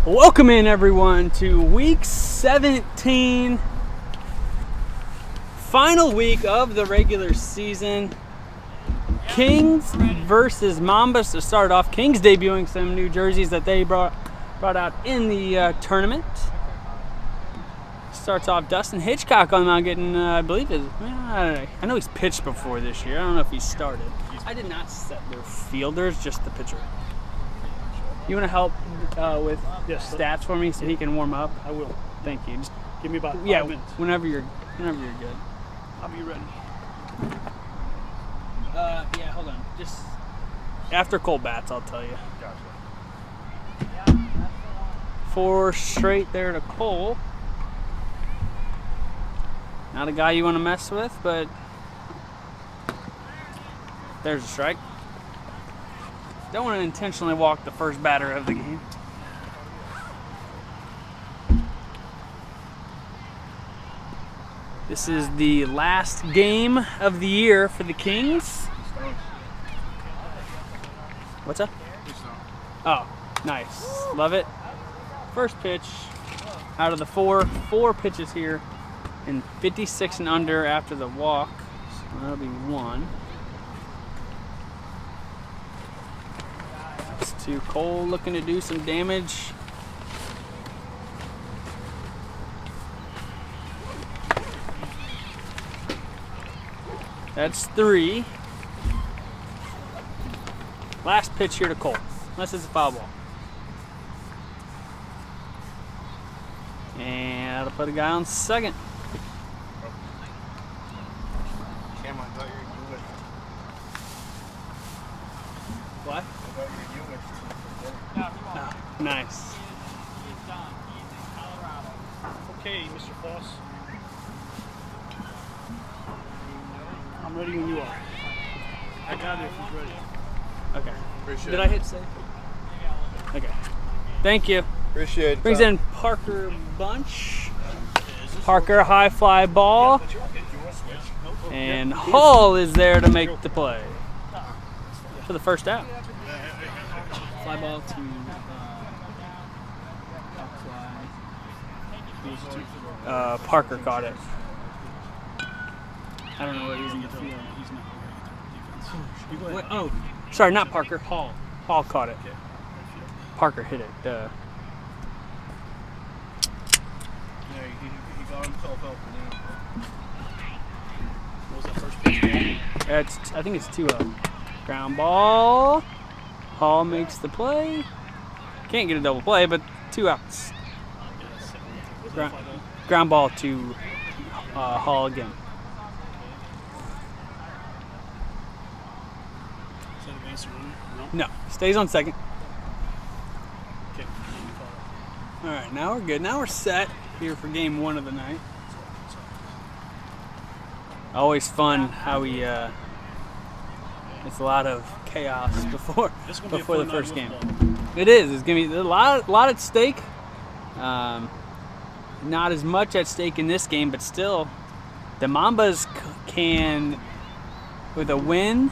Welcome in everyone to week 17, final week of the regular season. Kings versus Mambas to start off. Kings debuting some new jerseys that they brought out in the tournament. Starts off Dustin Hitchcock on the mound getting, I believe, I know he's pitched before this year. I don't know if he started. I did not set their fielders, just the pitcher. You want to help with stats for me so he can warm up? I will. Thank you. Just give me about 5 minutes. Whenever you're good. I'll be ready. Yeah, hold on. Just after Cole bats, I'll tell you. Gotcha. 4 straight there to Cole. Not a guy you want to mess with, but there's a strike. Don't want to intentionally walk the first batter of the game. This is the last game of the year for the Kings. What's up? Oh, nice. Love it. First pitch out of the four pitches here, and 56 and under after the walk. So that'll be 1. To Cole looking to do some damage. That's 3. Last pitch here to Cole, unless it's a foul ball. And that'll put a guy on second. What? Oh, nice. Okay, Mr. Foss. I'm ready when you are. I got it if he's ready. Okay. Appreciate Did it. I hit save? Okay. Thank you. Appreciate it. Brings in Parker Bunch. Parker high fly ball. And Hall is there to make the play for the first out. Fly ball to Parker caught it. I don't know what he's in the field. He's not defense. You go ahead. Wait, oh, sorry, not Parker. Hall. Hall caught it. Parker hit it. Yeah, he got himself out for now. What was that first pitch? I think it's 2-0. Ground ball. Hall makes the play. Can't get a double play, but 2 outs. Ground ball to Hall again. Is that a base runner? No, stays on second. Okay. All right, now we're good. Now we're set here for game 1 of the night. Always fun how we. It's a lot of chaos before the first game. It is. It's gonna be a lot at stake. Not as much at stake in this game, but still, the Mambas can, with a win,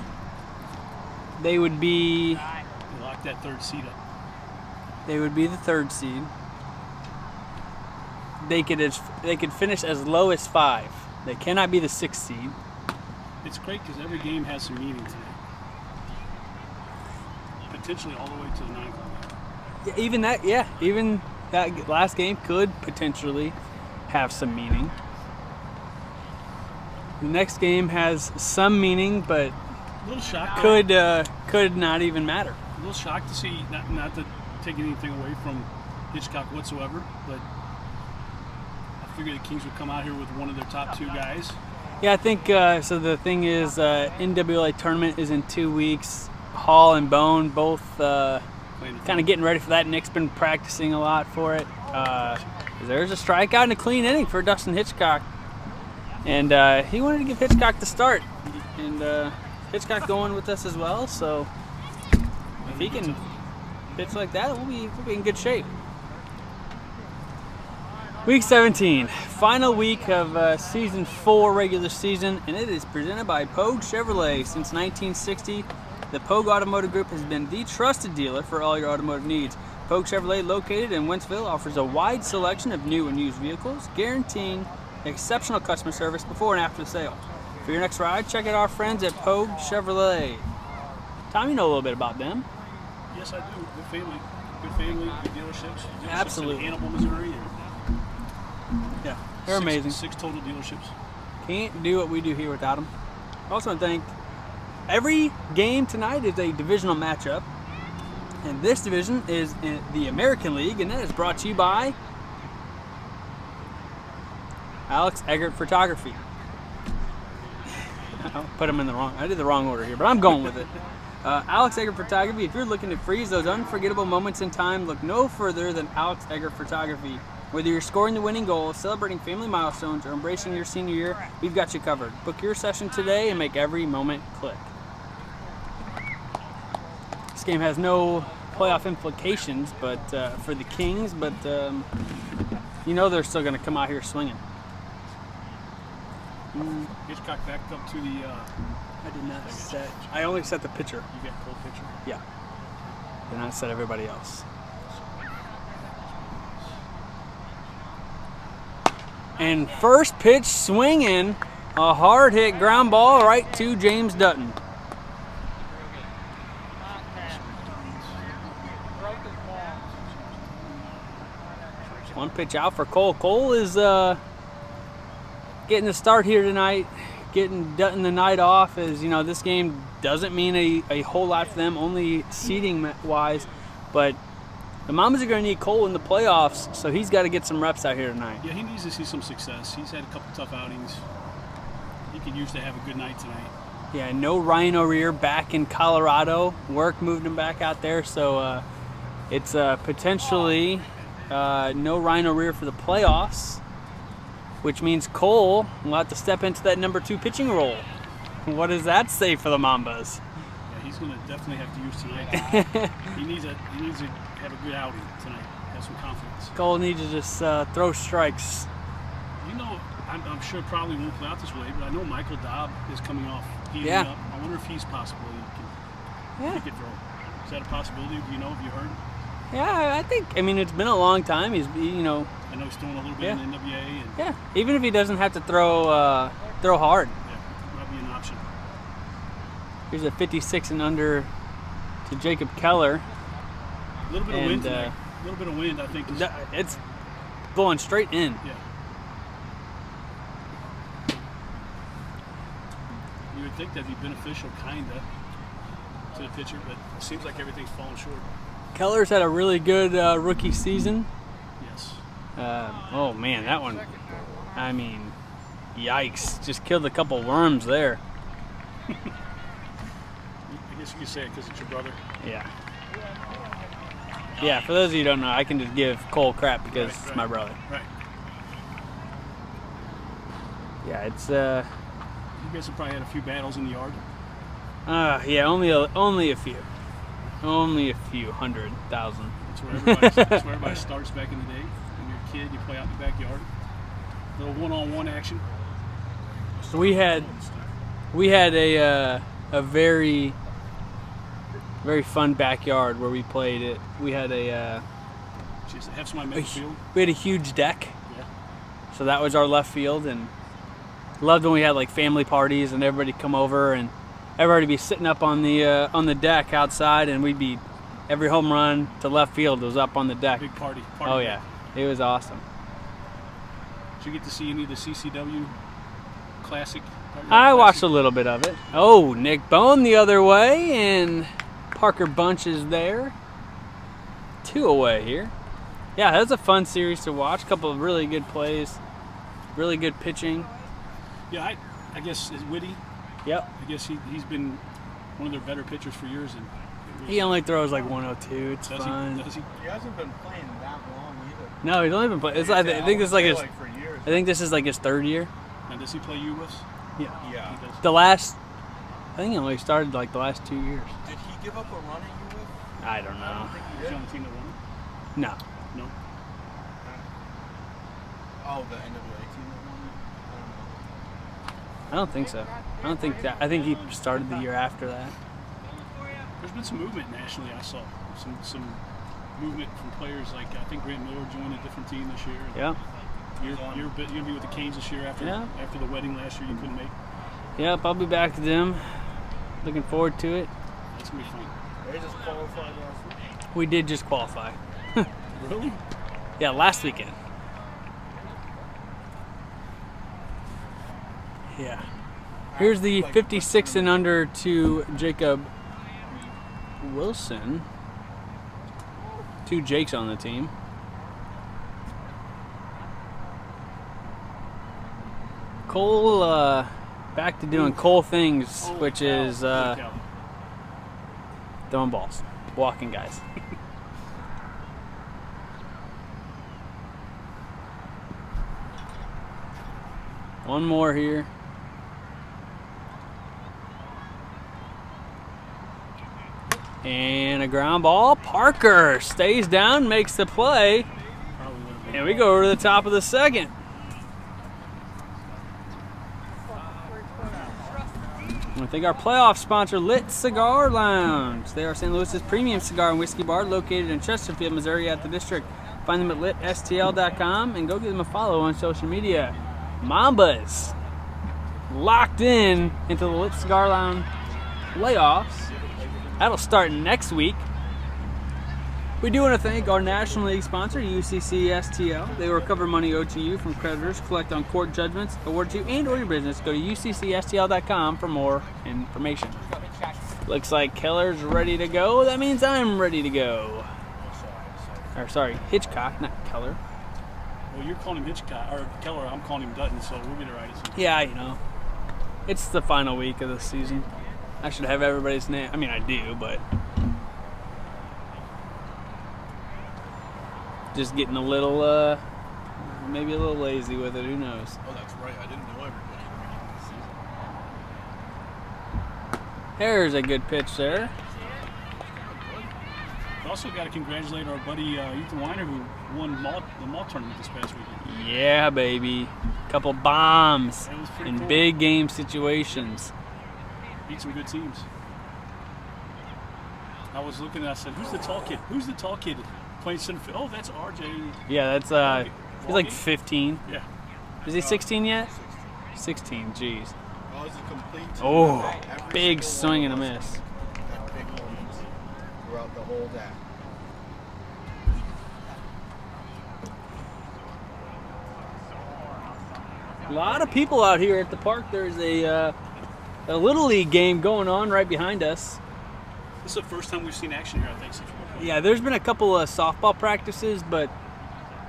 they would be. They locked that 3rd seed up. They would be the 3rd seed. They could finish as low as 5. They cannot be the 6th seed. It's great because every game has some meaning today. Potentially all the way to the 9 o'clock. Even that last game could potentially have some meaning. The next game has some meaning, but A little shocked. could not even matter. A little shocked to see, not to take anything away from Hitchcock whatsoever, but I figured the Kings would come out here with one of their top 2 guys. Yeah, I think so. The thing is, NWA tournament is in 2 weeks. Hall and Bone both kind of getting ready for that. Nick's been practicing a lot for it. There's a strikeout and a clean inning for Dustin Hitchcock, and he wanted to give Hitchcock the start, and Hitchcock going with us as well. So if he can pitch like that, we'll be in good shape. Week 17, final week of season 4 regular season, and it is presented by Pogue Chevrolet. Since 1960, the Pogue Automotive Group has been the trusted dealer for all your automotive needs. Pogue Chevrolet, located in Wentzville, offers a wide selection of new and used vehicles, guaranteeing exceptional customer service before and after the sale. For your next ride, check out our friends at Pogue Chevrolet. Tom, you know a little bit about them. Yes, I do. Good family, good dealerships. Absolutely. In Hannibal, Missouri. Yeah, they're amazing. 6 total dealerships. Can't do what we do here without them. Also, I think every game tonight is a divisional matchup. And this division is in the American League, and that is brought to you by Alex Eggert Photography. I did the wrong order here, but I'm going with it. Alex Eggert Photography. If you're looking to freeze those unforgettable moments in time, look no further than Alex Eggert Photography. Whether you're scoring the winning goal, celebrating family milestones, or embracing your senior year, we've got you covered. Book your session today and make every moment click. This game has no playoff implications, but for the Kings, but you know they're still going to come out here swinging. Hitchcock backed up to the. I did not set. I only set the pitcher. You got cold pitcher. Yeah. Did not set everybody else. And first pitch swinging, a hard hit ground ball right to James Dutton. One pitch out for Cole. Cole is getting the start here tonight, getting Dutton the night off. As you know, this game doesn't mean a whole lot for them, only seeding wise, but the Mambas are going to need Cole in the playoffs, so he's got to get some reps out here tonight. Yeah, he needs to see some success. He's had a couple tough outings. He could use to have a good night tonight. Yeah, no Ryan O'Rear back in Colorado. Work moved him back out there, so it's potentially no Ryan O'Rear for the playoffs, which means Cole will have to step into that number 2 pitching role. What does that say for the Mambas? Yeah, he's going to definitely have to use tonight. he needs to have a good outing tonight. Have some confidence. Cole needs to just throw strikes. You know, I'm sure it probably won't play out this way, but I know Michael Dobb is coming off heating Yeah. up. I wonder if he's possible. He could throw. Is that a possibility? Do you know? Have you heard? Yeah, I mean, it's been a long time. I know he's throwing a little bit in the NWA. And Yeah, even if he doesn't have to throw hard. Yeah, might be an option. Here's a 56 and under to Jacob Keller. A little bit of wind tonight. A little bit of wind, I think. It's blowing straight in. Yeah. You would think that'd be beneficial, kinda, to the pitcher, but it seems like everything's falling short. Keller's had a really good rookie season. Yes. Oh man, that one. I mean, yikes! Just killed a couple worms there. I guess you could say it because it's your brother. Yeah. Yeah, for those of you who don't know, I can just give Cole crap because it's my brother. Right. Yeah, it's You guys have probably had a few battles in the yard. yeah, only a few. Only a few 100,000. That's where everybody starts back in the day. When you're a kid, you play out in the backyard. A little one-on-one action. So we had a very fun backyard where we played it. We had Just have somebody make the field. we had a huge deck. Yeah. So that was our left field, and loved when we had like family parties and everybody come over and everybody be sitting up on the deck outside, and we'd be every home run to left field was up on the deck. Big party. Oh yeah, it was awesome. Did you get to see any of the CCW Classic? I watched a little bit of it. Oh, Nick Bone the other way, and Parker Bunch is there. 2 away here. Yeah, that was a fun series to watch. A couple of really good plays, really good pitching. Yeah, I guess is Whitty. Yep. I guess he's been one of their better pitchers for years, and He only throws like 102. It's fine. Does he? He hasn't been playing that long either. No, he's only been playing. I think this is like his. For years. I think this is like his 3rd year. And does he play U-Wiffs? Yeah. Yeah. He does. I think he only started like the last 2 years. Did he give up a run at UWIF? I don't I know. don't think he was on the team that won. No. No. Oh, the NWA team that won it? I I don't think so. I think he started the year after that. There's been some movement nationally. I saw some movement from players like I think Grant Miller joined a different team this year. Yeah. You're gonna be with the Canes this year after the wedding last year you couldn't make. Yep, I'll be back to them. Looking forward to it. That's gonna be fun. They just qualified last week. We did just qualify. Really? Yeah, last weekend. Yeah. Here's the 56 and under to Jacob Wilson. 2 Jakes on the team. Cole, back to doing Cole things, which is throwing balls, walking guys. One more here. And a ground ball. Parker stays down, makes the play. And we go over to the top of the second. I think our playoff sponsor, Lit Cigar Lounge. They are St. Louis's premium cigar and whiskey bar located in Chesterfield, Missouri at the district. Find them at litstl.com and go give them a follow on social media. Mambas locked in into the Lit Cigar Lounge playoffs. That'll start next week. We do want to thank our National League sponsor, UCC STL. They will recover money owed to you from creditors, collect on court judgments, award to you and or your business. Go to uccstl.com for more information. Looks like Keller's ready to go. That means I'm ready to go. Or sorry, Hitchcock, not Keller. Well, you're calling him Hitchcock, or Keller, I'm calling him Dutton, so we'll get it right. Yeah, you know. It's the final week of the season. I should have everybody's name. I mean, I do, but just getting a little, maybe a little lazy with it. Who knows? Oh, that's right. I didn't know everybody at the beginning of the season. There's a good pitch there. We also got to congratulate our buddy Ethan Weiner, who won the malt tournament this past weekend. Yeah, baby. Couple bombs That was pretty in cool. big game situations. Beat some good teams. I was looking and I said, who's the tall kid? Who's the tall kid playing center field? Oh, that's RJ. Yeah, that's he's like 15. Yeah. Is he 16 yet? 16, jeez. Oh, it's a complete team. Oh, Every big single swing one and a of us miss. got big moments throughout the whole day. A lot of people out here at the park. There's a Little League game going on right behind us. This is the first time we've seen action here, I think, since we're Yeah, there's been a couple of softball practices, but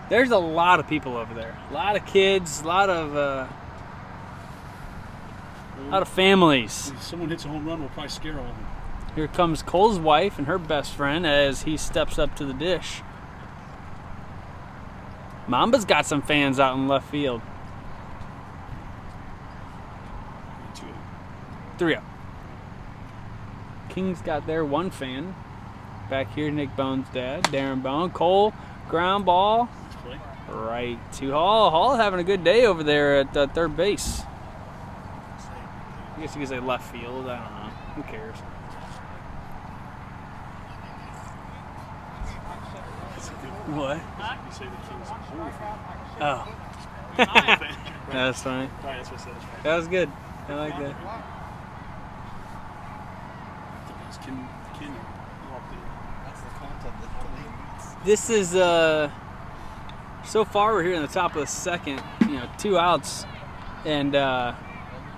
there's a lot of people over there. A lot of kids, a lot of families. If someone hits a home run, we'll probably scare all of them. Here comes Cole's wife and her best friend as he steps up to the dish. Mamba's got some fans out in left field. 3-0. Kings got their one fan. Back here, Nick Bone's dad, Darren Bone. Cole, ground ball. Let's play. Right to Hall. Hall having a good day over there at third base. I guess you could say left field. I don't know. Who cares? That's a good What? You say the Kings are cool. Oh. That's funny. Right, that's what I said. That's right. That was good. I like that. It's Ken walked in. That's the content that the league needs. This is so far we're here in the top of the second, 2 outs, and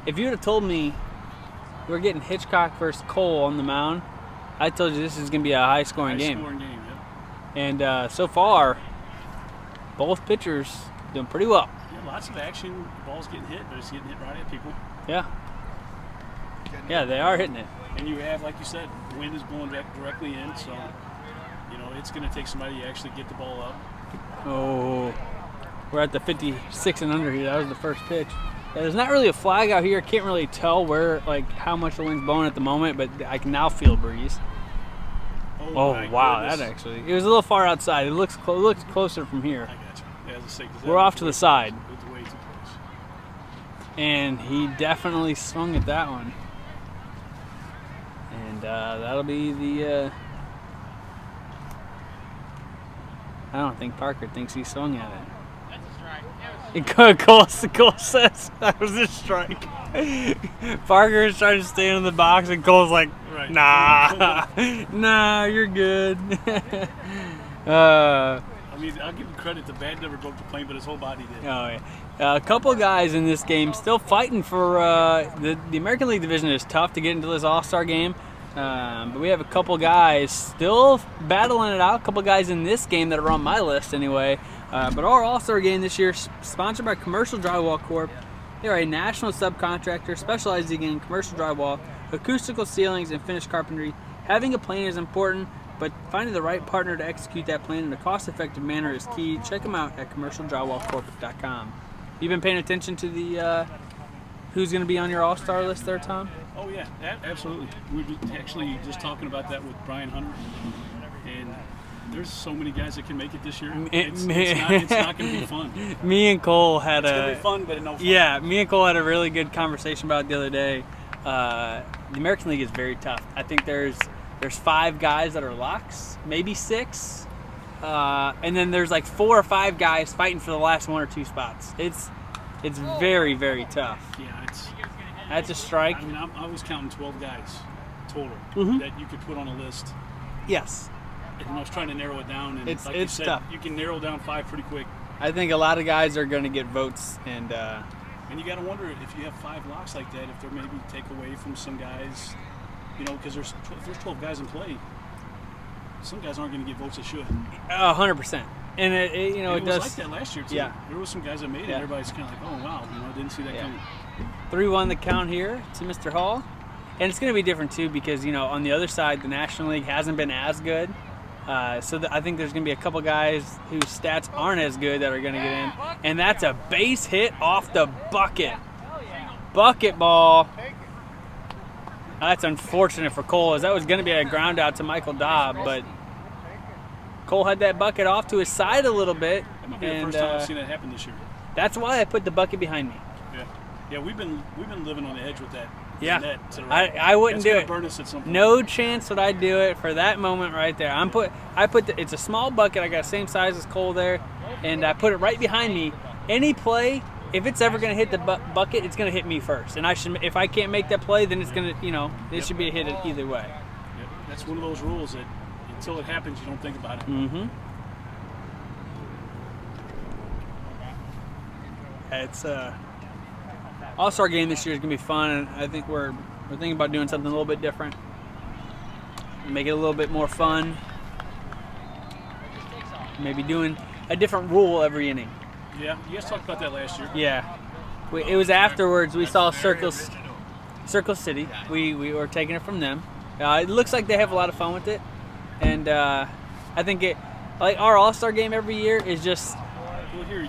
if you would have told me we're getting Hitchcock versus Cole on the mound, I told you this is going to be a high scoring game. High-scoring game, yeah. And so far both pitchers doing pretty well. Yeah, lots of action. The ball's getting hit, but it's getting hit right at people. Yeah they are hitting it. And you have, like you said, the wind is blowing directly in, so it's going to take somebody to actually get the ball up. Oh, we're at the 56 and under here. That was the first pitch. Yeah, there's not really a flag out here. Can't really tell how much the wind's blowing at the moment, but I can now feel a breeze. Oh my wow, goodness. that actually, it was a little far outside. It looks closer from here. I got you. Yeah, as I say, 'cause that We're off to was the side. It was way too close. And he definitely swung at that one. And that'll be the I don't think Parker thinks he swung at it. Cole says that was a strike. Parker is trying to stay in the box, and Cole's like, Right. nah, nah, you're good. I mean, I'll give him credit. The bat never broke the plane, but his whole body did. Oh, yeah. A couple guys in this game still fighting for the American League division is tough to get into this All-Star game. But we have a couple guys still battling it out. A couple guys in this game that are on my list anyway. But our All-Star game this year is sponsored by Commercial Drywall Corp. They are a national subcontractor specializing in commercial drywall, acoustical ceilings, and finished carpentry. Having a plan is important, but finding the right partner to execute that plan in a cost-effective manner is key. Check them out at commercialdrywallcorp.com. You've been paying attention to the who's going to be on your All-Star list there, Tom? Oh yeah, absolutely. We were actually just talking about that with Brian Hunter, and there's so many guys that can make it this year. It's not going to be fun. Me and Cole had It's going to be fun, but no fun. Yeah, me and Cole had a really good conversation about it the other day. The American League is very tough. I think there's 5 guys that are locks, maybe 6, and then there's like 4 or 5 guys fighting for the last 1 or 2 spots. It's very, very tough. Yeah, That's a strike. I mean, I was counting 12 guys total that you could put on a list. Yes. And I was trying to narrow it down, and It's like you said, tough. you can narrow down 5 pretty quick. I think a lot of guys are going to get votes, and you got to wonder if you have 5 locks like that, if there maybe take away from some guys, because if there's 12 guys in play, some guys aren't going to get votes that should. 100%. And it was does. like that last year too. Yeah. There was some guys that made it. Yeah. Everybody's kind of like, oh wow, I didn't see that coming. 3-1 the count here to Mr. Hall. And it's going to be different too because, on the other side, the National League hasn't been as good. I think there's going to be a couple guys whose stats aren't as good that are going to get in. And that's a base hit off the bucket. Bucket ball. That's unfortunate for Cole, as that was going to be a ground out to Michael Dobb, but Cole had that bucket off to his side a little bit. That might be the first time I've seen that happen this year. That's why I put the bucket behind me. Yeah, we've been living on the edge with that. Yeah, net to the right. I wouldn't do That's it. gonna burn us at some point. No chance would I do it for that moment right there. It's a small bucket. I got the same size as Cole there, and I put it right behind me. Any play, if it's ever going to hit the bucket, it's going to hit me first. And if I can't make that play, then it's going to, it should be a hit either way. Yep. That's one of those rules that until it happens, you don't think about it. Mm-hmm. It's All-Star game this year is going to be fun, and I think we're thinking about doing something a little bit different. Make it a little bit more fun. Maybe doing a different rule every inning. Yeah, you guys talked about that last year. Yeah. It was afterwards we saw Circle City. We were taking it from them. It looks like they have a lot of fun with it. And I think our All-Star game every year is just,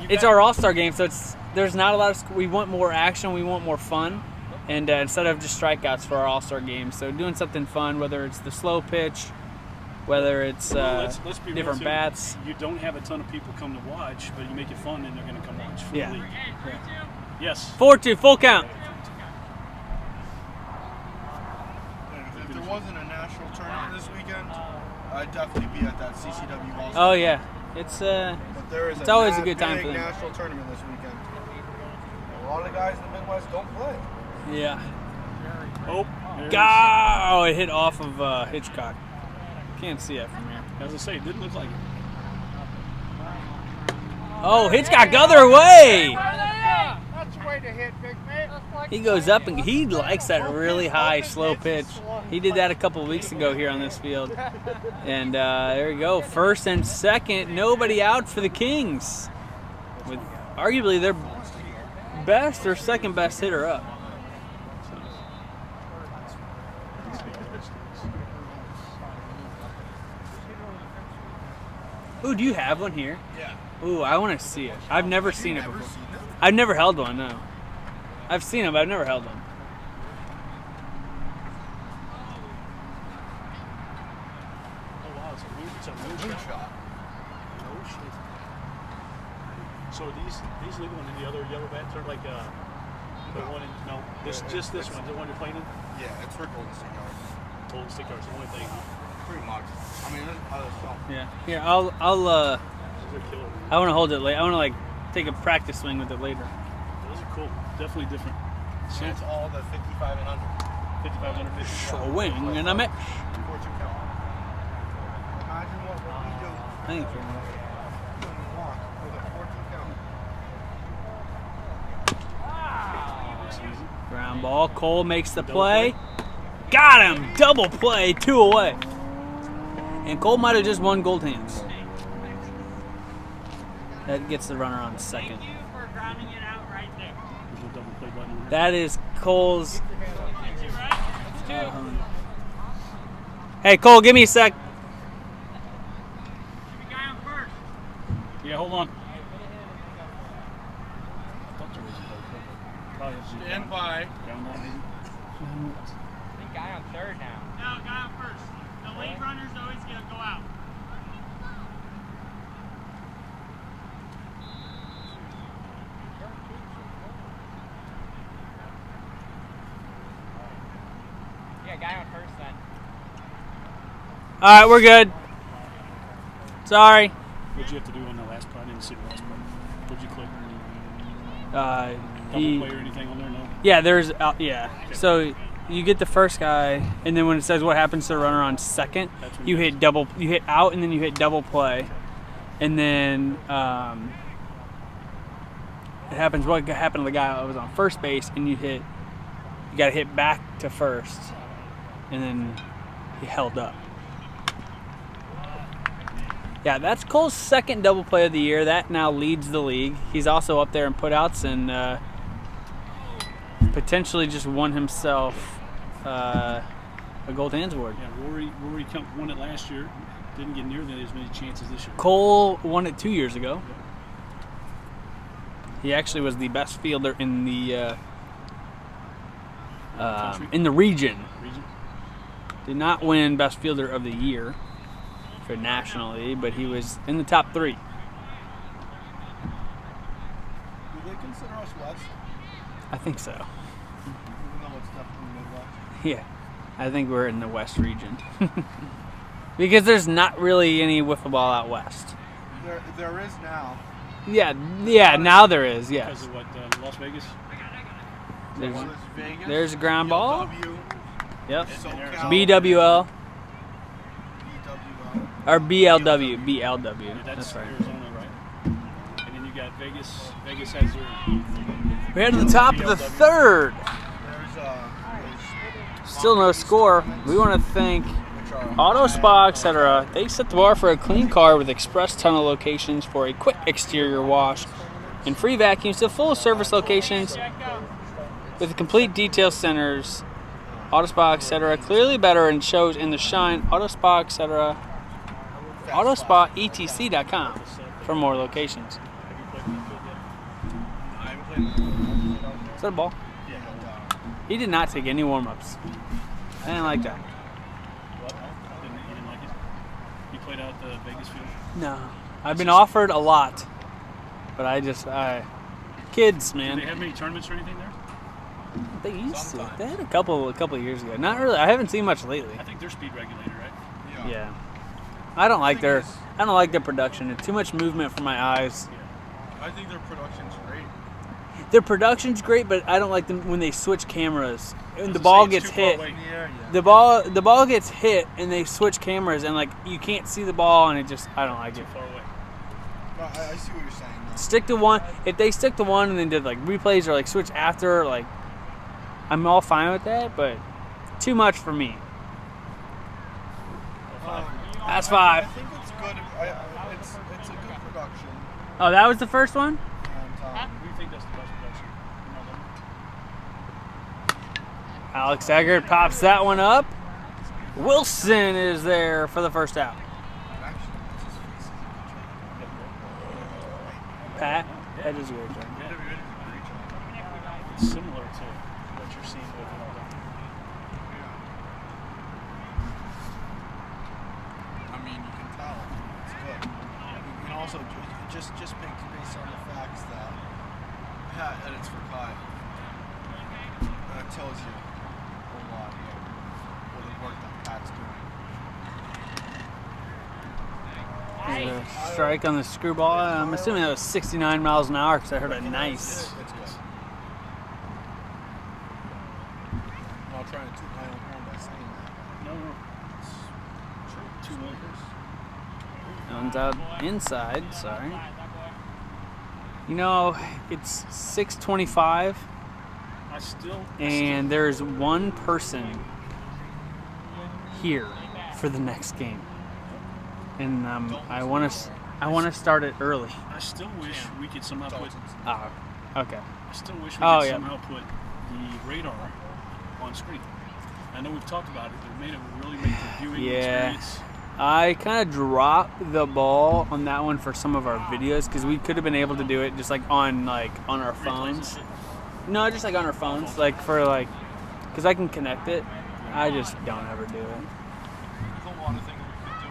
it's our All-Star game, so there's not a lot of, we want more action, we want more fun, and instead of just strikeouts for our All-Star game. So doing something fun, whether it's the slow pitch, whether it's let's be different real, bats. You don't have a ton of people come to watch, but you make it fun and they're going to come watch for the league. Yeah. Yes. 4-2, full count. If there wasn't a national tournament this weekend, I'd definitely be at that CCW All-Star. Oh yeah, But there is it's always a good time big for them. national tournament this weekend. A lot of the guys in the Midwest don't play. Yeah. Oh, Oh, it hit off of Hitchcock. Can't see it from here. as I say, it didn't look like it. Oh, Hitchcock, other way! That's the way to hit, big man. He goes up and he likes that really high, slow pitch. He did that a couple of weeks ago here on this field. And there we go. First and second, nobody out for the Kings. With arguably their best or second best hitter up. Ooh, do you have one here? Yeah. Ooh, I want to see it. I've never seen it before. I've never held one, no. I've seen them, but I've never held one. Oh wow, it's a moonshot. No shit. So these legal ones and the other yellow bats are like the one in just this one, the one you're playing in? Yeah, it's for Golden State Yards. Golden Stick Yards, the only thing. Pretty much. I mean, there's other stuff. Yeah. Here, I'll Those are killer. I want to hold it late. I want to like take a practice swing with it later. Those are cool. Definitely different. So it's all the 55 and under. 55 under 50. Swing and a miss. 4-2 count. Imagine what we do Thank you. when we walk with a 4-2 count. That's easy. Ground ball. Cole makes the play. Got him! Double play, 2 away. And Cole might have just won gold hands. That gets the runner on second. There's no double play button on there. That is Cole's. Hey, Cole, give me a sec. Yeah, hold on. I thought there was a double play button. Probably has to Stand by. down ball maybe. Guy on third now. No, guy on first. The late runner's always going to go out. Yeah, guy on first then. All right, we're good. Sorry. What'd you have to do on the last part? I didn't see the last part. What'd you click? Double He, play or anything on there? No? yeah, there's yeah. So you get the first guy, and then when it says what happens to the runner on second, That's when you you hit double. You hit out, and then you hit double play, and then it happens. What happened to the guy that was on first base, and you got to hit back to first, and then he held up. Yeah, that's Cole's second double play of the year. That now leads the league. He's also up there in putouts and potentially just won himself a gold hands award. Yeah, Rory won it last year. Didn't get nearly as many chances this year. Cole won it 2 years ago. He actually was the best fielder in the region. Did not win best fielder of the year for nationally, but he was in the top 3. Do they consider us West? I think so. Even though it's definitely Midwest. Yeah, I think we're in the West region. Because there's not really any wiffle ball out west. There is now. Yeah, now there is, Because yes. of what, Las Vegas? There's, There's Vegas. there's a ground ball. BW, Yep. SoCal, BWL. BWL. Or BLW. BLW. Yeah, That's right. Arizona, right? And then you got Vegas. Vegas has their... We're at the top of the third. There's Still no score. We want to thank which are Auto Spa, etc. They set the bar for a clean car with express tunnel locations for a quick exterior wash and free vacuums to full service locations with complete detail centers. Auto Spa, etc. Clearly better and shows in the shine. Auto Spa, etc. AutoSpaETC.com for more locations. Is that a ball? He did not take any warm-ups. I didn't like that. What? You didn't like it? You played out the Vegas field? No. I've been offered a lot. But kids, Did they man. have many tournaments or anything there? They used to. They had a couple of years ago. Not really. I haven't seen much lately. I think they're speed regulated, right? Yeah. I don't like their production. It's too much movement for my eyes. I think their production's great. Their production's great, but I don't like them when they switch cameras. And the Doesn't ball say it's gets too far hit. away. Yeah. The ball gets hit and they switch cameras and like you can't see the ball and I don't like it. Far away. No, I see what you're saying. Though. Stick to one. If they stick to one and then did like replays or like switch after, like I'm all fine with that, but too much for me. That's 5. I think it's good. It's a good production. Oh, that was the first one? And, We think that's the best production. Alex Eggert pops that one up. Wilson is there for the first out. Pat, that is a great job. It's similar to what you're seeing with I mean, you can tell it's good. And also, just based on the facts that it's for Kai. That tells you a lot of the work that Pat's doing. He's Strike on the screwball. I'm assuming that was 69 miles an hour because I heard a nice. It's good. I'm not trying to toot my own horn by saying that. No, no. It's true. 2 acres. One's out inside. Sorry. You know, it's 6:25, and there's one person here for the next game, and I want to start it early. I still wish we could somehow put. Okay. I still wish we could somehow put the radar on screen. I know we've talked about it. It made it really make the viewing experience. I kind of dropped the ball on that one for some of our videos because we could have been able to do it just like on our phones. No, just like on our phones, like for like, because I can connect it. I just don't ever do it. There's a lot of things we could do,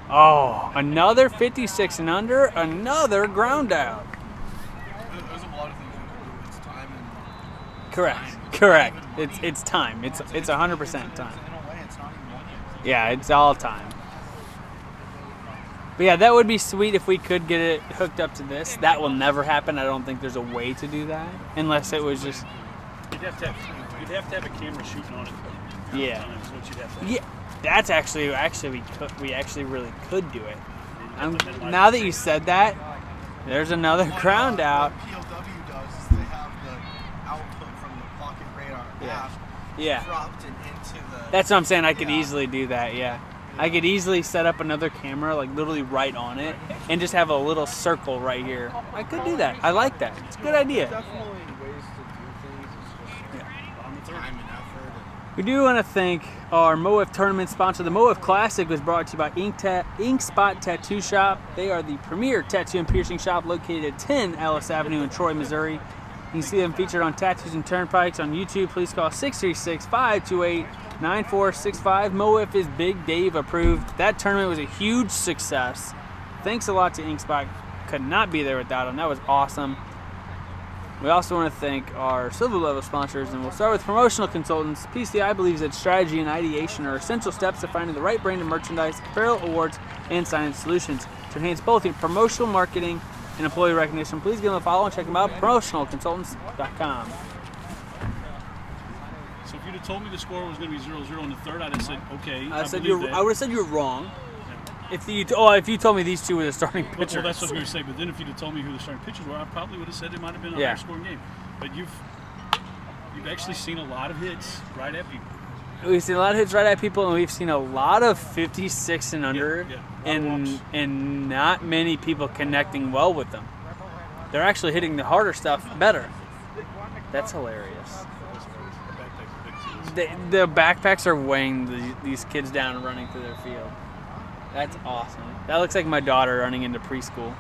but Oh, another 56 and under, another ground out. there's a lot of things we could do. It's time and Correct. It's time. It's 100% time. in a way, it's not even 1 year. Yeah, it's all time. But yeah, that would be sweet if we could get it hooked up to this. That will never happen. I don't think there's a way to do that unless it was just. You'd have to have a camera shooting on it. Yeah. That's what you'd have to have. Yeah, that's actually we actually really could do it. Now that you said that, there's another ground out. What POW does is they have the output from the pocket radar app Yeah. dropped into the. That's what I'm saying. I could easily do that. Yeah. I could easily set up another camera, like literally right on it, and just have a little circle right here. I could do that. I like that. It's a good idea. Definitely ways to do things. It's just On the third. time and effort. We do want to thank our Mo WIFF tournament sponsor. The Mo WIFF Classic was brought to you by Ink Spot Tattoo Shop. They are the premier tattoo and piercing shop located at 10 Ellis Avenue in Troy, Missouri. You can see them featured on Tattoos and Turnpikes on YouTube. Please call 636-528-9465. Mo WIFF is Big Dave approved. That tournament was a huge success. Thanks a lot to Ink Spot. Could not be there without them. That was awesome. We also want to thank our silver level sponsors, and we'll start with promotional consultants. PCI believes that strategy and ideation are essential steps to finding the right brand of merchandise, apparel, awards, and signage solutions. To enhance both your promotional marketing and employee recognition, please give them a follow and check them out at promotionalconsultants.com. So if you'd have told me the score was going to be 0-0 in the third, I'd have said, okay. I believe that. would have said you were wrong. If you told me these two were the starting pitchers. Well, that's what I was going to say. But then if you'd have told me who the starting pitchers were, I probably would have said it might have been a higher scoring game. But you've actually seen a lot of hits right at people. We've seen a lot of hits right at people, and we've seen a lot of 56 and under, and not many people connecting well with them. They're actually hitting the harder stuff better. That's hilarious. The backpacks are weighing these kids down and running through their field. That's awesome. That looks like my daughter running into preschool.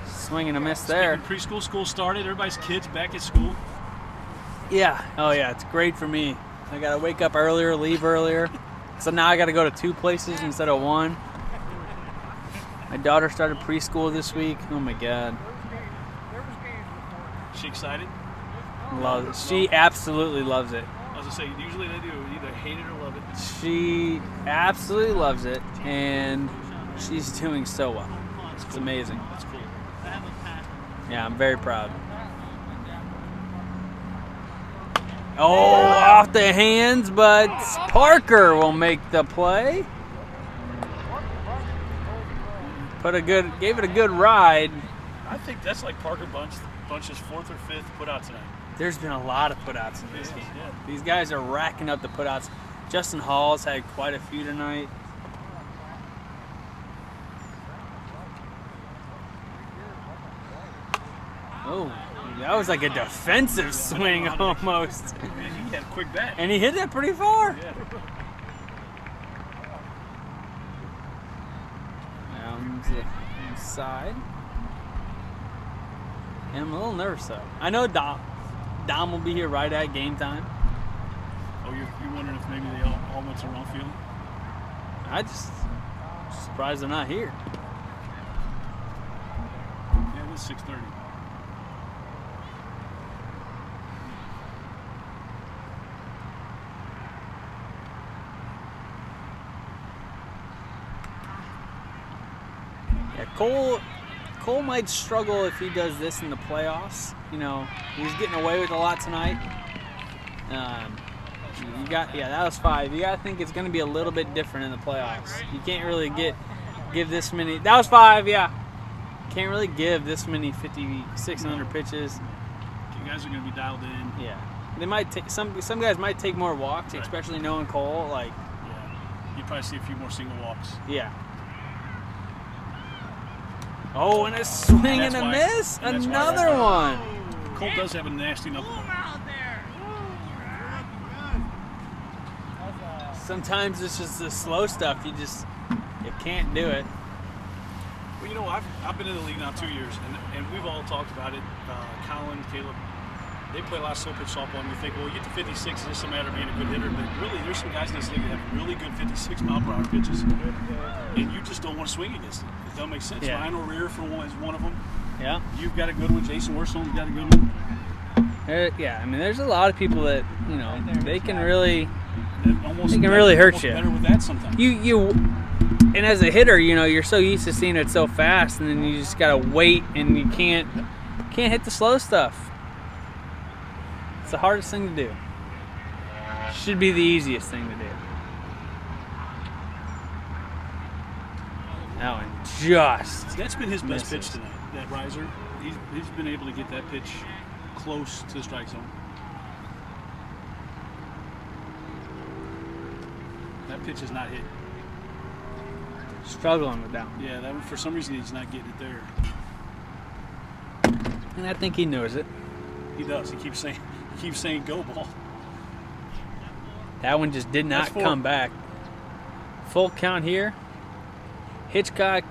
Swing and a miss there. Preschool, school started. Everybody's kids back at school. Yeah. Oh, yeah. It's great for me. I got to wake up earlier, leave earlier. So now I got to go to 2 places instead of 1. My daughter started preschool this week. Oh, my God. She excited? Loves it. She absolutely loves it. I was going to say, usually they do. Either hate it or love it. She absolutely loves it, and she's doing so well. It's amazing. That's cool. Yeah, I'm very proud. Oh, off the hands, but Parker will make the play. Gave it a good ride. I think that's like Parker Bunch's 4th or 5th put out tonight. There's been a lot of putouts in this game. Yeah. These guys are racking up the putouts. Justin Hall's had quite a few tonight. Oh, that was like a defensive swing almost. Man, he had a quick bat. And he hit that pretty far. Yeah. Down the inside. And I'm a little nervous though. I know Dom will be here right at game time. Oh, you're wondering if maybe they all went to the wrong field? I just surprised they're not here. Yeah, it was 6:30. Yeah, Cole might struggle if he does this in the playoffs. You know, he's getting away with a lot tonight. That was 5. You got to think it's going to be a little bit different in the playoffs. You can't really give this many. That was 5, yeah. Can't really give this many 5,600 pitches. You guys are going to be dialed in. Yeah. They might take some guys might take more walks, Right. especially knowing Cole. Like, Yeah. You'd probably see a few more single walks. yeah. Oh, and a swing and That's a why- miss. and that's why- Another one. Cole does have a nasty knuckleball. Sometimes it's just the slow stuff. You can't do it. Well, you know, I've been in the league now 2 years, and we've all talked about it. Colin, Caleb, they play a lot of slow pitch softball, and you think, well, you get to 56, it's just a matter of being a good hitter. But really, there's some guys in this league that have really good 56-mile-per-hour pitches, and you just don't want to swing against it. It doesn't make sense. Yeah. Ryan O'Rear is one of them. Yeah. You've got a good one. Jason Worson's got a good one. Yeah. I mean, there's a lot of people that they can really. Almost It can really hurt almost you. Better with that sometimes. And as a hitter, you're so used to seeing it so fast, and then you just gotta wait, and you can't hit the slow stuff. It's the hardest thing to do. Should be the easiest thing to do. That one just. That's been his best misses. pitch tonight. That riser. He's been able to get that pitch close to the strike zone. That pitch is not hit. Struggling with that one. Yeah, that one, for some reason he's not getting it there. And I think he knows it. He does. He keeps saying go ball. That one just did not That's 4. come back. Full count here. Hitchcock,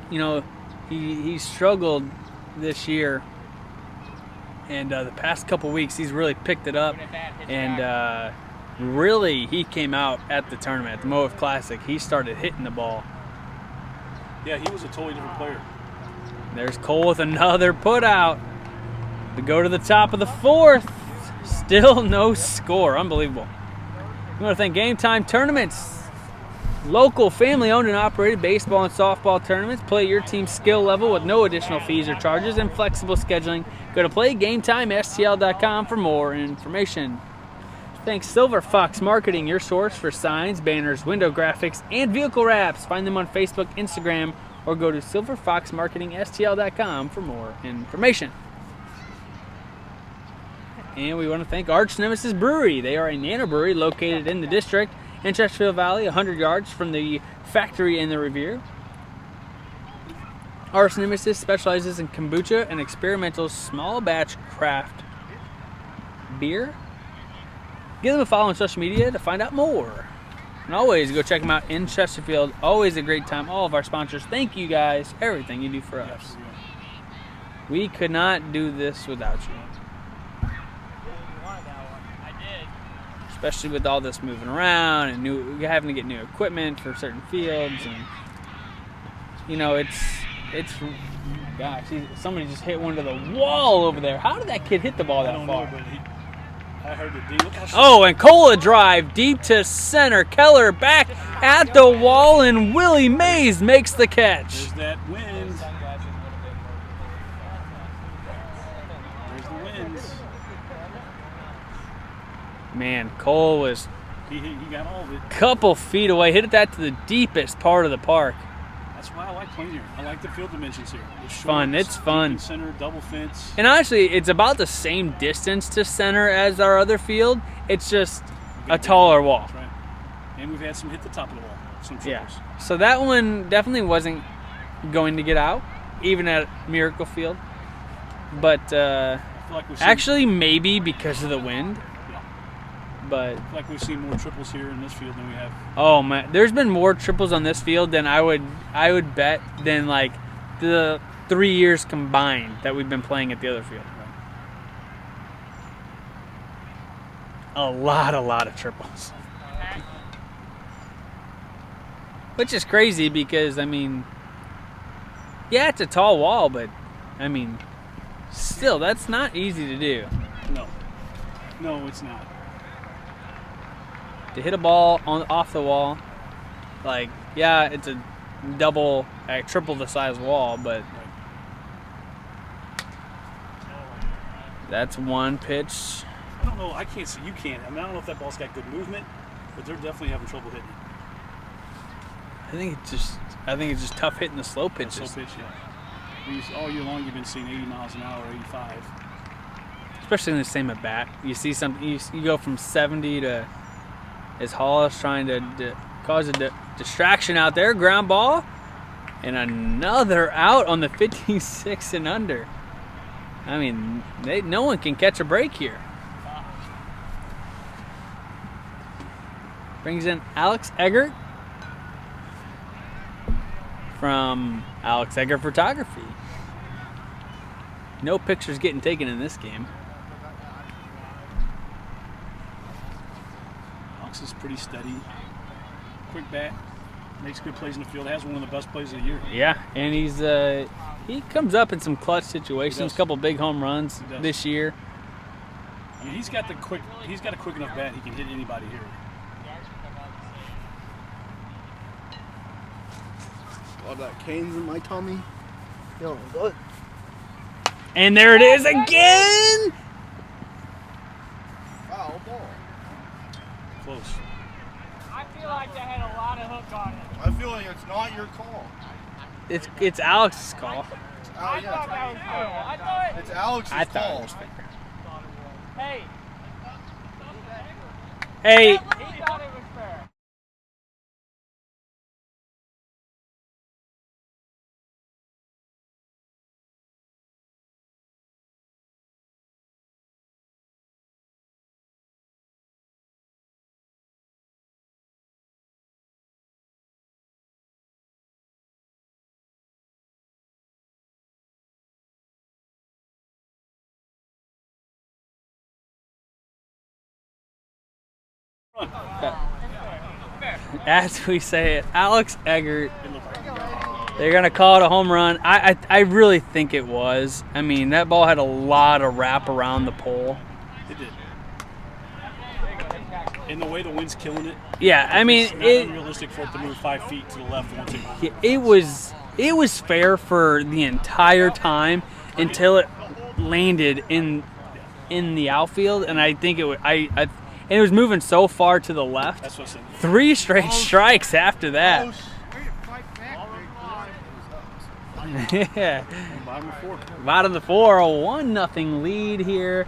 he struggled this year. And the past couple weeks, he's really picked it up. And really, he came out at the tournament, at the MO WIFF Classic. He started hitting the ball. Yeah, he was a totally different player. There's Cole with another put out. We go to the top of the 4th. Still no score. Unbelievable. We want to thank Game Time Tournaments. Local, family-owned and operated baseball and softball tournaments. Play your team's skill level with no additional fees or charges and flexible scheduling. Go to playgametimestl.com for more information. Thanks Silver Fox Marketing, your source for signs, banners, window graphics, and vehicle wraps. Find them on Facebook, Instagram, or go to silverfoxmarketingstl.com for more information. And we want to thank Arch Nemesis Brewery. They are a nano brewery located in the district in Chesterfield Valley, 100 yards from the factory in the Revere. Arch Nemesis specializes in kombucha and experimental small batch craft beer. Give them a follow on social media to find out more. And always go check them out in Chesterfield. Always a great time. All of our sponsors, thank you guys. Everything you do for us. We could not do this without you. Especially with all this moving around and having to get new equipment for certain fields, and it's oh my gosh, somebody just hit one to the wall over there. How did that kid hit the ball that far? Know, but I heard the D. Look how Oh, and Cola drive deep to center. Keller back at the wall, and Willie Mays makes the catch. There's that wind. There's the winds. Man, Cole was He got all of it. a couple feet away. Hit that to the deepest part of the park. That's why I like playing here. I like the field dimensions here. It's Fun. It's fun. Center, double fence. And honestly, it's about the same distance to center as our other field. It's just a taller wall. That's right. And we've had some hit the top of the wall. Some Yeah. triples. So that one definitely wasn't going to get out, even at Miracle Field. But I feel like we've seen, actually, maybe because of the wind. yeah, But I feel like we've seen more triples here in this field than we have. oh man, there's been more triples on this field than I would bet than like the 3 years combined that we've been playing at the other field. A lot of triples. Which is crazy because, I mean, yeah, it's a tall wall, but, I mean, still, that's not easy to do. No, it's not. To hit a ball off the wall, like, yeah, it's a double, triple the size wall, but that's one pitch. I don't know. I can't see. You can't. I mean, I don't know if that ball's got good movement, but they're definitely having trouble hitting it. I think it's just tough hitting the slow pitches. Slow pitch, yeah. All year long, you've been seeing 80 miles an hour, 85. Especially in the same at bat. You see something. You go from 70 to, as Hall is trying to cause a distraction out there. Ground ball, and another out on the 56 and under. I mean, no one can catch a break here. Brings in Alex Eggert from Alex Eggert Photography. No pictures getting taken in this game. Alex is pretty steady. Quick bat. Makes good plays in the field. Has one of the best plays of the year. Yeah, and he comes up in some clutch situations. A couple big home runs this year. I mean, he's got a quick enough bat. He can hit anybody here. All that canes in my tummy. Feeling good. And there it is again. Foul ball. Close. I feel like they had a lot of hook on it. I feel like it's not your call. It's Alex's call. I thought that was fair. I thought It's Alex's I thought call. it was fair. Hey, Hey, he thought it was fair. as we say it, Alex Eggert. They're gonna call it a home run. I really think it was. I mean, that ball had a lot of wrap around the pole. It did. In the way the wind's killing it. Yeah, I mean, it's not unrealistic for it to move 5 feet to the left once it was fair for the entire time until it landed in the outfield, and I think and it was moving so far to the left. That's what I said. 3 straight strikes after that. Yeah. Bottom of 4. Bottom of the 4, a 1-0 lead here.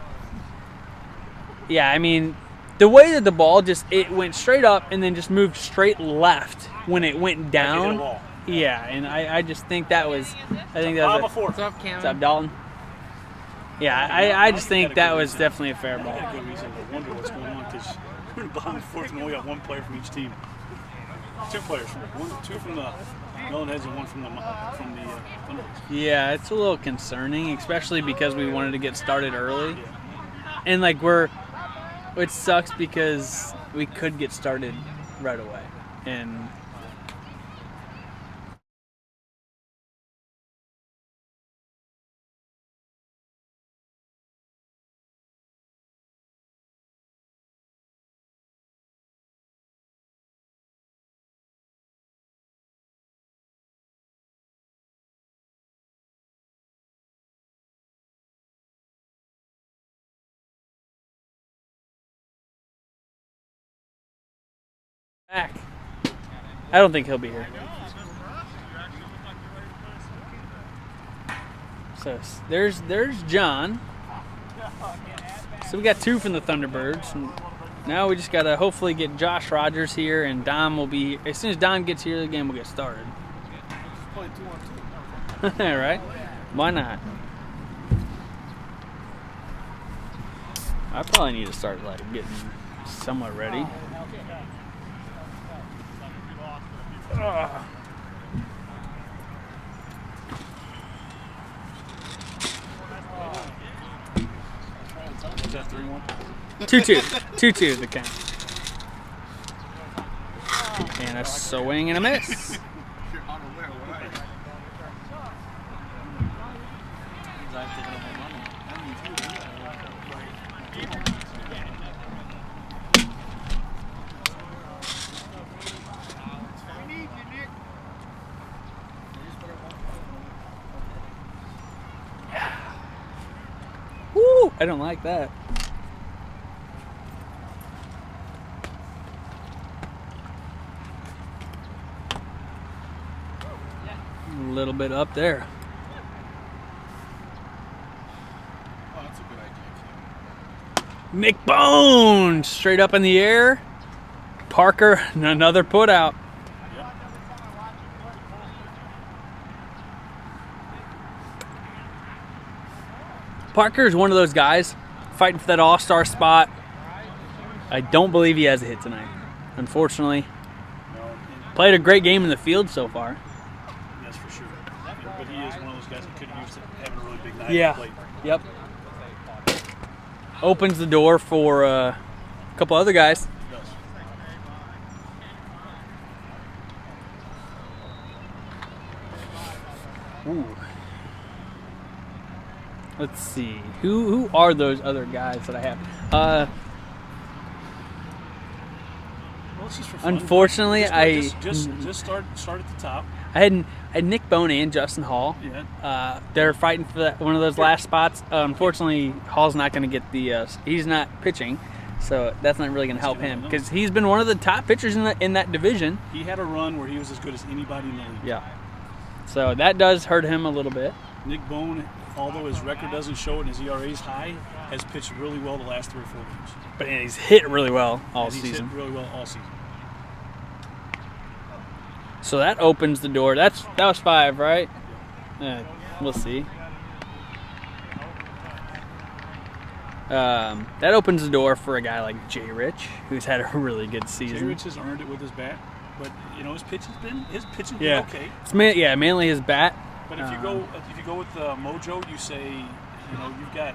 Yeah, I mean, the way that the ball it went straight up and then just moved left when it went down. Like Yeah, and I just think that was, bottom of 4. What's up, Cam? What's up, Dalton? Yeah, I just think that was definitely a fair I ball. got a good reason to wonder what's going on because we're in the bottom of the 4th and we only got 1 player from each team. 2 players, 2 from the Melonheads and 1 from the Thunderbirds. Yeah, it's a little concerning, especially because we wanted to get started early. Yeah. And it sucks because we could get started right away. And back. I don't think he'll be here. So there's John. So we got 2 from the Thunderbirds. And now we just gotta hopefully get Josh Rogers here, and Don will be. As soon as Don gets here, the game will get started. Play 2-on-2. Right? Why not? I probably need to start getting somewhat ready. Is that 3-1? 2-2. 2-2 the count. And a swing and a miss. You're unaware what I am. I don't like that. A little bit up there. Oh, that's a good idea, Kim. Nick Bone straight up in the air. Parker, another put out. Parker is one of those guys fighting for that all-star spot. I don't believe he has a hit tonight, unfortunately. Played a great game in the field so far. That's for sure. But he is one of those guys that could have used having a really big night. Yeah. Yep. Opens the door for a couple other guys. Ooh. Let's see. Who are those other guys that I have? Well, it's just for fun. Unfortunately, just start at the top. I had Nick Bone and Justin Hall. Yeah. They're fighting for one of those last spots. Unfortunately, Hall's not going to get the. He's not pitching, so that's not really going to help him because he's been one of the top pitchers in that division. He had a run where he was as good as anybody in the league. Yeah. So that does hurt him a little bit. Nick Bone, although his record doesn't show it and his ERA is high, has pitched really well the last 3 or 4 games. But he's hit really well all He's season. hit really well all season. So that opens the door. That was 5, right? We'll see. That opens the door for a guy like Jay Rich, who's had a really good season. Jay Rich has earned it with his bat, but his pitching's been Yeah. okay. It's mainly his bat. But if you go with Mojo, you say you've got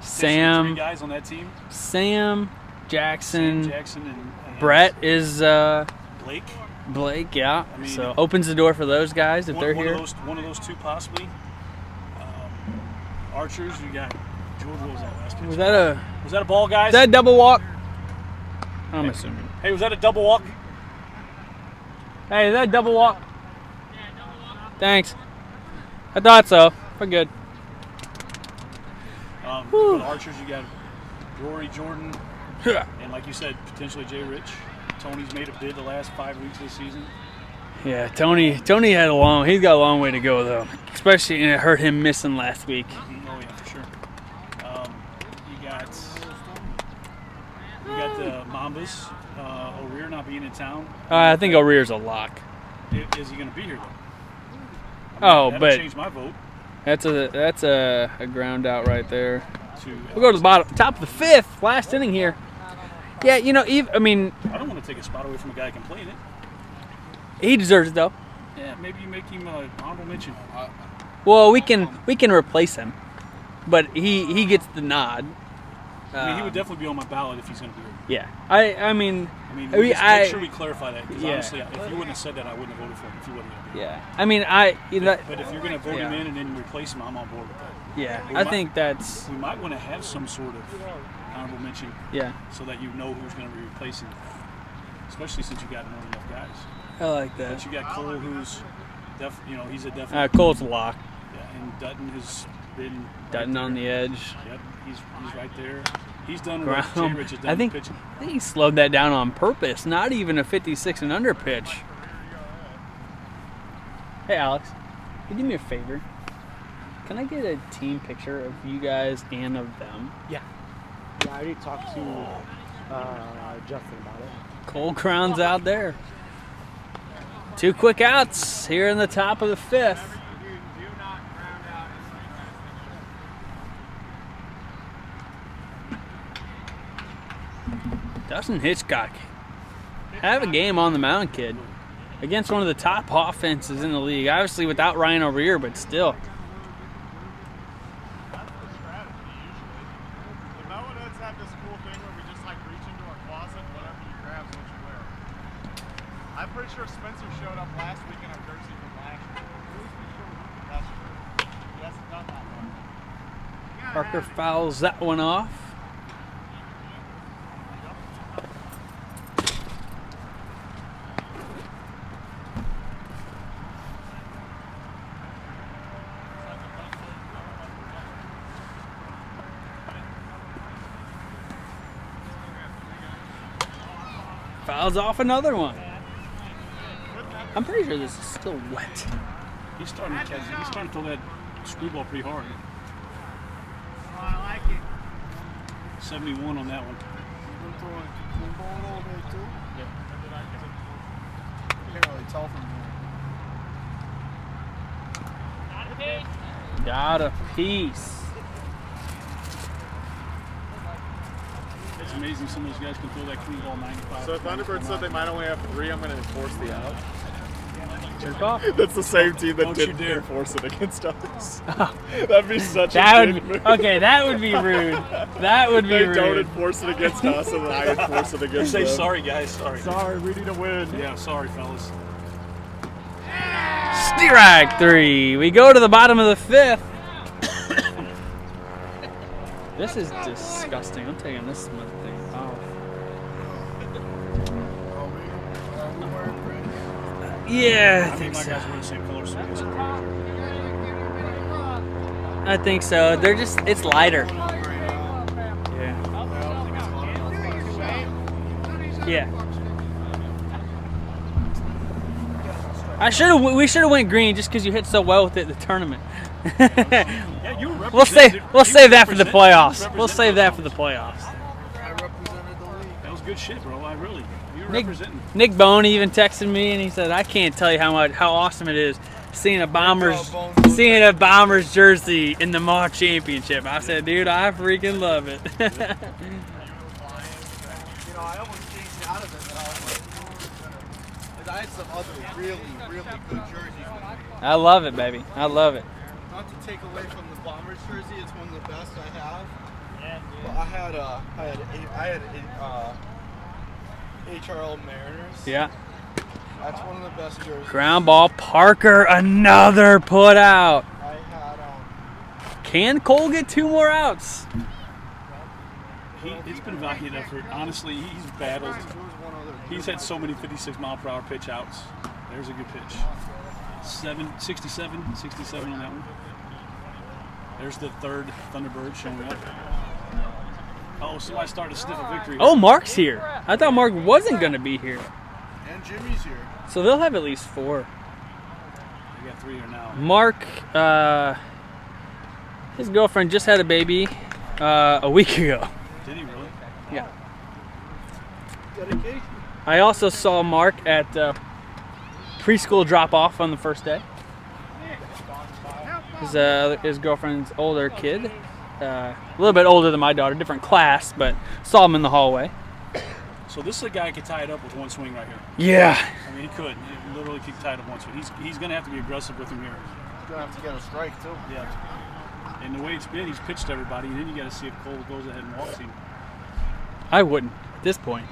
Sam, 3 guys on that team. Sam Jackson, and Brett is Blake. Yeah. I mean, so opens the door for those guys if they're here. One of those 2 possibly. Archers, you got George. What was that last pitch? Was that a ball, guys? Is that a double walk? I'm assuming. Hey, was that a double walk? Hey, is that a double walk? Thanks. I thought so. We're good. For the Archers, you got Rory Jordan, and like you said, potentially Jay Rich. Tony's made a bid the last 5 weeks of the season. Yeah, Tony he's got a long way to go though. Especially, and it hurt him missing last week. Oh yeah, for sure. You got the Mambas. O'Rear not being in town. I think O'Rear's a lock. Is he going to be here though? That changed my vote. That's a ground out right there. We'll go to the top of the 5th, last inning here. Yeah, I don't want to take a spot away from a guy who can play in it. He deserves it though. Yeah, maybe you make him an honorable mention. Well, we can replace him, but he gets the nod. He would definitely be on my ballot if he's going to be here. Yeah, I mean, make sure we clarify that because honestly, if you wouldn't have said that, I wouldn't have voted for him if he wasn't going to be here. Yeah, I mean, But if you're going to vote him in and then replace him, I'm on board with that. Yeah, I think that's. We might want to have some sort of honorable mention. Yeah. So that you know who's going to be replacing, especially since you got more enough guys. I like that. But you got Cole, who's he's a definite. Cole's a lock. Yeah, and Dutton has been. Dutton on the edge. Yep, he's right there. He's done what Jay Rich has done I think pitching. he slowed that down on purpose. Not even a 56 and under pitch. Hey Alex, can you do me a favor? Can I get a team picture of you guys and of them? Yeah, I already talked to Justin about it. Cole Crown's out there. 2 quick outs here in the top of the 5th. Dustin Hitchcock. Have a game on the mound, kid. Against one of the top offenses in the league. Obviously without Ryan O'Rear, but still. I'm pretty sure Spencer showed up last week in a jersey from last year. That's true. He hasn't done that one. Parker fouls that one off. fouls off another one. I'm pretty sure this is still wet. He's starting to catch. He's starting to throw that screwball pretty hard. I like it. 71 on that one. You've been throwing clean ball all day too? Yep. You can't really tell from here. Got a piece. It's amazing some of those guys can throw that clean ball 95. So Thunderbird said they might only have 3. I'm going to enforce the out. Jerk off. That's the same team that Don't you didn't dare. enforce it against us. That'd be such That a would dick be, move. okay, that would be rude. That would be They rude. don't enforce it against us, and then I enforce it against Say them. sorry, guys. Sorry. Sorry, we need to win. Yeah, sorry, fellas. Strike 3. We go to the bottom of the 5th. This is disgusting. I'm taking this thing off. Yeah, I I think think my so. guys were the same color, so it's I think so. They're just, it's lighter. Yeah. Yeah. We should have went green just because you hit so well with it in the tournament. Yeah, you were We'll save that for the You playoffs. were We'll save that for the representing. playoffs. I represented the league. That was good shit, bro. You were Nick, representing. Nick Bone even texted me and he said, "I can't tell you how awesome it is seeing a Bombers jersey in the MO Championship." I said, "Dude, I freaking love it." You know, I almost changed out of it, but I was like, because I had some other really, really good jerseys with me. I love it, baby. I love it. Not to take away from the Bombers jersey, it's one of the best I have. But I had HRL Mariners. Yeah. That's one of the best jerseys. Ground ball, Parker, another put out. I had Can Cole get 2 more outs? It's been a valiant effort. Honestly, he's battled. there was one other. He's had so many 56-mile-per-hour pitch outs. There's a good pitch. 67 on that one. There's the third Thunderbird showing up. Oh, somebody started to sniff a victory. Oh, Mark's here. I thought Mark wasn't going to be here. And Jimmy's here. So they'll have at least 4. We got 3 here now. Mark, his girlfriend just had a baby a week ago. Did he really? Yeah. Dedication. I also saw Mark at preschool drop-off on the first day. His girlfriend's older kid, a little bit older than my daughter, different class, but saw him in the hallway. So this is a guy who could tie it up with one swing right here. Yeah. I mean, he could. He literally could tie it up one swing. He's going to have to be aggressive with him here. He's going to have to get a strike, too. Yeah. And the way it's been, he's pitched everybody, and then you got to see if Cole goes ahead and walks him. I wouldn't at this point.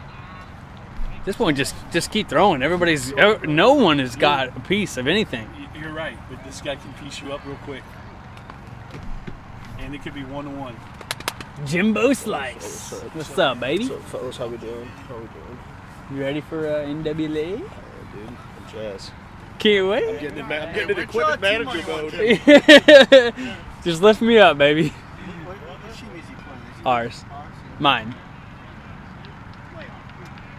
At this point, just keep throwing. No one has got a piece of anything. You're right, but this guy can piece you up real quick. And it could be 1-1. Jimbo Slice. What's up, baby? So, fellas, how we doing? You ready for NWA? Dude, I'm jazzed. Can't wait. I'm getting in equipment manager mode. Just lift me up, baby. What team is he playing? Is he Ours. Mine.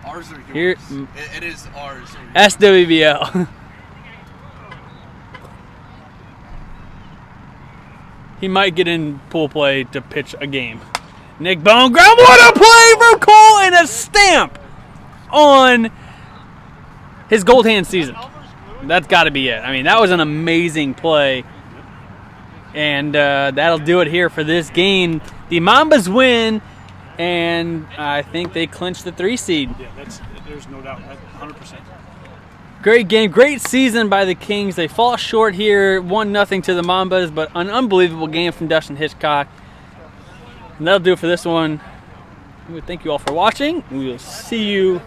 Ours or Here- yours? It is ours. SWBL. He might get in pool play to pitch a game. Nick Bone, grab what a play from Cole and a stamp on his gold hand season. That's got to be it. I mean, that was an amazing play. And that'll do it here for this game. The Mambas win, and I think they clinched the 3 seed. Yeah, there's no doubt. 100%. Great game, great season by the Kings. They fall short here, 1-0 to the Mambas, but an unbelievable game from Dustin Hitchcock. And that'll do it for this one. We thank you all for watching. We will see you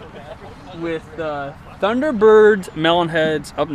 with Thunderbirds Melonheads up next.